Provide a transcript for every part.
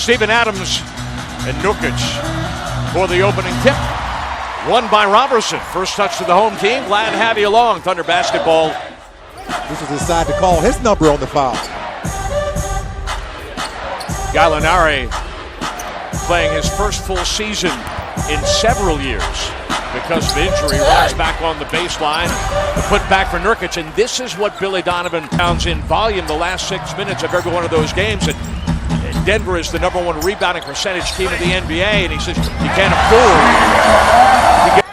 Steven Adams and Nurkic for the opening tip. Won by Robertson. First touch to the home team. Glad to have you along, Thunder basketball. This is his side to call his number on the foul. Gallinari playing his first full season in several years because of injury. Runs back on the baseline. The put back for Nurkic, and this is what Billy Donovan pounds in volume the last 6 minutes of every one of those games. And Denver is the #1 rebounding percentage team in the NBA, and he says you can't afford to get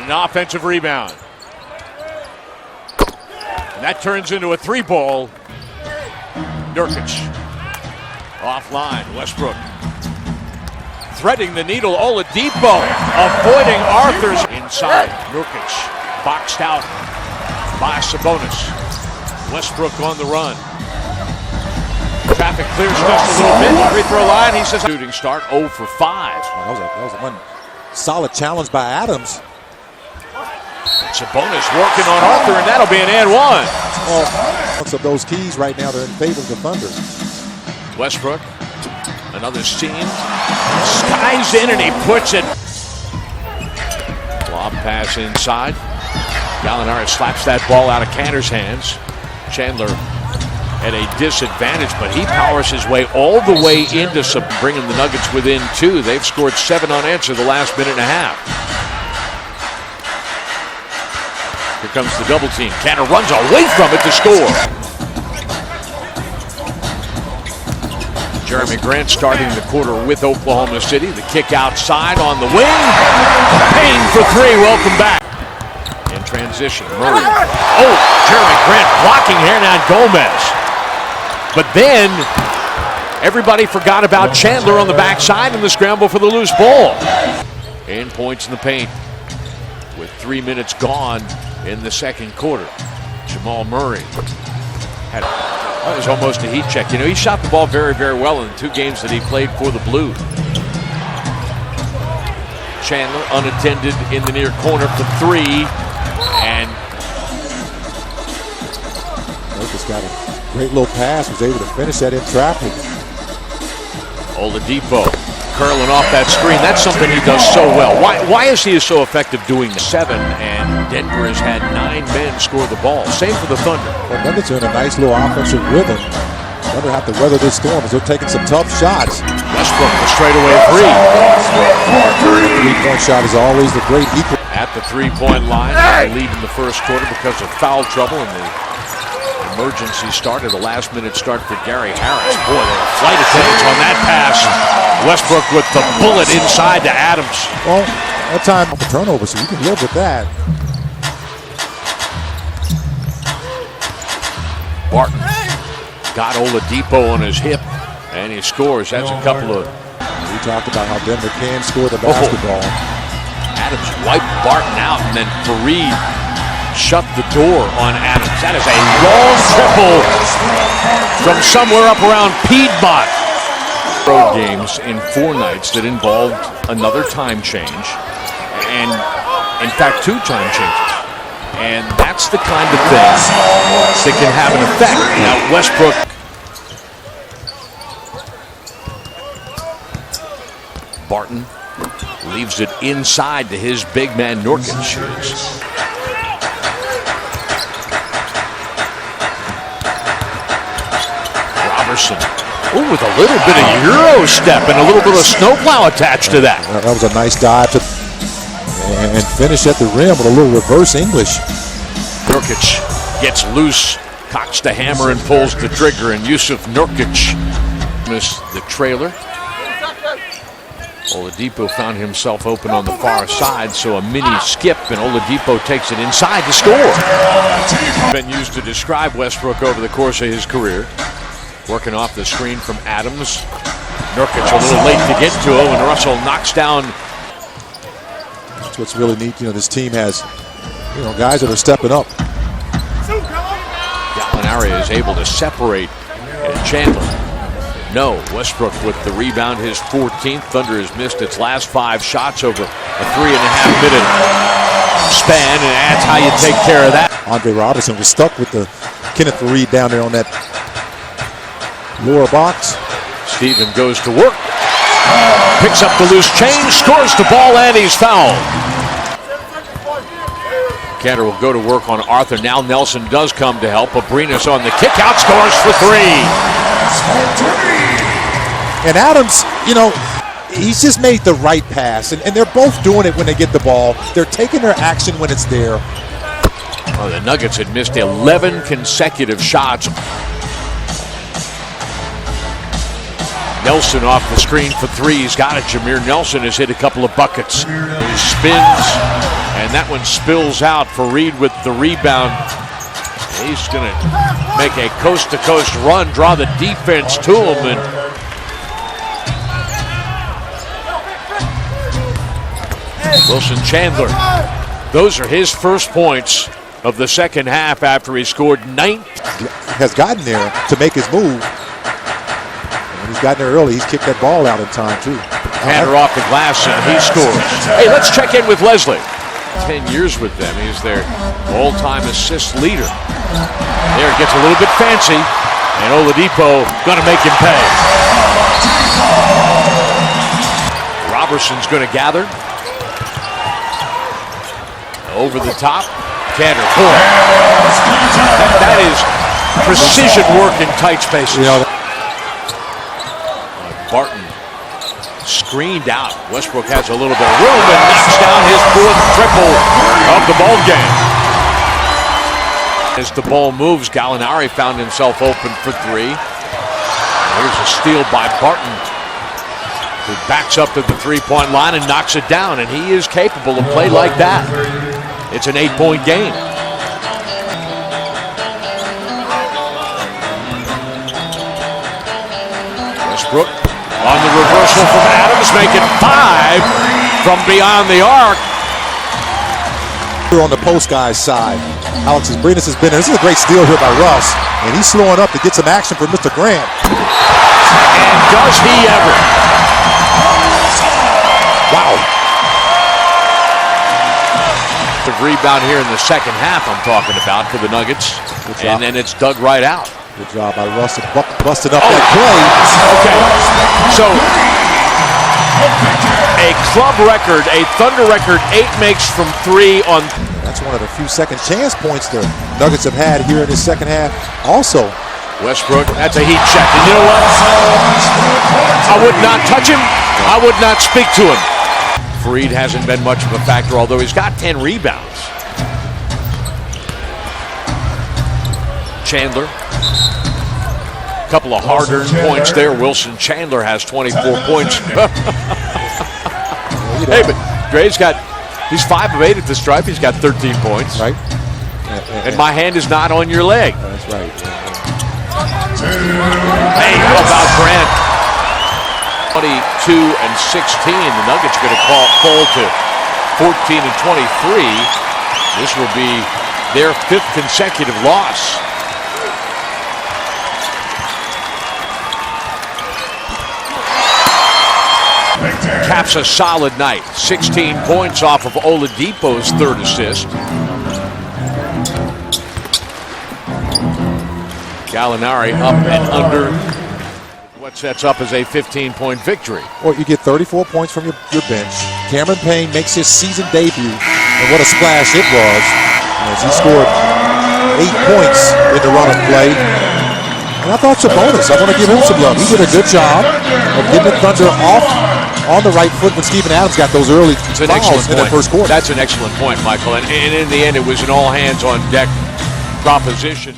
an offensive rebound. And that turns into a 3-ball. Nurkic offline. Westbrook threading the needle. Oladipo avoiding Arthur's inside. Nurkic boxed out by Sabonis. Westbrook on the run. Traffic clears just a little bit. Free throw line. He says shooting start 0 for 5. That was one solid challenge by Adams. Sabonis working on Arthur, and that'll be an and one. Lots of those keys right now, they're in favor of the Thunder. Westbrook, another seam, skies in and he puts it. Lob pass inside. Gallinari slaps that ball out of Cantor's hands. Chandler at a disadvantage, but he powers his way all the way into bringing the Nuggets within 2. They've scored 7 unanswered the last minute and a half. Here comes the double team. Cantor runs away from it to score. Jeremy Grant starting the quarter with Oklahoma City. The kick outside on the wing. Payne for 3. Welcome back. In transition, Murray. Oh, Jeremy Grant blocking Hernan Gomez. But then everybody forgot about Chandler on the backside in the scramble for the loose ball. And points in the paint with 3 minutes gone in the second quarter. Jamal Murray that was almost a heat check. You know, he shot the ball very, very well in the 2 games that he played for the Blue. Chandler unattended in the near corner for 3, and Lucas got a great little pass, was able to finish that in traffic. Oladipo curling off that screen. That's something he does so well. Why is he so effective doing 7? And Denver has had 9 men score the ball. Same for the Thunder. Well, Nuggets are in a nice little offensive rhythm. Thunder have to weather this storm as they're taking some tough shots. Westbrook, the straightaway 3. Three-point shot is always the great equal. At the 3-point line, lead in the first quarter because of foul trouble, and the emergency start at a last-minute start for Gary Harris. Boy, there were flight attendants on that pass. Westbrook with the bullet inside to Adams. Well, that time off the turnover, so you can live with that. Barton got Oladipo on his hip, and he scores. That's a couple of... We talked about how Denver can score the basketball. Adams wiped Barton out, and then Fareed shut the door on Adams. That is a long triple from somewhere up around Piedmont. Road games in 4 nights that involved another time change, and in fact 2 time changes. And that's the kind of thing that can have an effect. Now Westbrook. Barton leaves it inside to his big man Nurkic. Robertson. Oh, with a little bit of Euro step and a little bit of snowplow attached to that. That was a nice dive and finish at the rim with a little reverse English. Nurkic gets loose, cocks the hammer and pulls the trigger, and Yusuf Nurkic missed the trailer. Oladipo found himself open on the far side, so a mini skip, and Oladipo takes it inside to score. Been used to describe Westbrook over the course of his career. Working off the screen from Adams. Nurkic a little late to get to him, and Russell knocks down. That's what's really neat. You know, this team has, guys that are stepping up. Gallinari is able to separate Chandler. No, Westbrook with the rebound, his 14th. Thunder has missed its last 5 shots over a 3.5-minute span, and that's how you take care of that. Andre Robertson was stuck with the Kenneth Fareed down there on that Lower box. Steven goes to work. Picks up the loose change, scores the ball, and he's fouled. Cantor will go to work on Arthur. Now Nelson does come to help. Abrinas on the kick out, scores for three. And Adams, he's just made the right pass. And they're both doing it when they get the ball. They're taking their action when it's there. Well, the Nuggets had missed 11 consecutive shots. Nelson off the screen for three. He's got it. Jameer Nelson has hit a couple of buckets. He spins, and that one spills out for Reed with the rebound. He's going to make a coast-to-coast run, draw the defense to him. And Wilson Chandler. Those are his first points of the second half after he scored 9. Has gotten there to make his move. He's gotten there early. He's kicked that ball out in time, too. Cantor off the glass, and he scores. Hey, let's check in with Leslie. 10 years with them. He's their all-time assist leader. There, gets a little bit fancy, and Oladipo going to make him pay. Robertson's going to gather. Over the top. Cantor, that is precision work in tight spaces. Barton screened out. Westbrook has a little bit of room and knocks down his fourth triple of the ball game. As the ball moves, Gallinari found himself open for three. Here's a steal by Barton, who backs up to the three-point line and knocks it down, and he is capable of play like that. It's an 8-point game. Westbrook on the reversal from Adams, making 5 from beyond the arc. On the post guy's side, Alex Abrinas has been there. This is a great steal here by Russ, and he's slowing up to get some action for Mr. Grant. And does he ever? Wow. The rebound here in the second half I'm talking about for the Nuggets, and then it's dug right out. Good job by Russ, busted up that play. Okay, so a club record, a Thunder record, 8 makes from 3 on. That's one of the few second chance points the Nuggets have had here in the second half. Also, Westbrook, that's a heat check. And you know what? I would not touch him. I would not speak to him. Freed hasn't been much of a factor, although he's got 10 rebounds. Chandler. Couple of hard-earned points there. Wilson Chandler has 24 points. Hey, but Dre's he's 5 of 8 at the stripe. He's got 13 points. Right. And my hand is not on your leg. That's right. Hey, how about Grant? 22 and 16. The Nuggets going to fall to 14 and 23. This will be their 5th consecutive loss. Caps a solid night. 16 points off of Oladipo's 3rd assist. Gallinari up and under. What sets up as a 15-point victory. Well, you get 34 points from your bench. Cameron Payne makes his season debut, and what a splash it was as he scored 8 points in the run of play. And I thought Sabonis, I want to give him some love. He did a good job of getting the Thunder off on the right foot when Steven Adams got those early fouls in the first quarter. That's an excellent point, Michael. And in the end, it was an all-hands-on-deck proposition.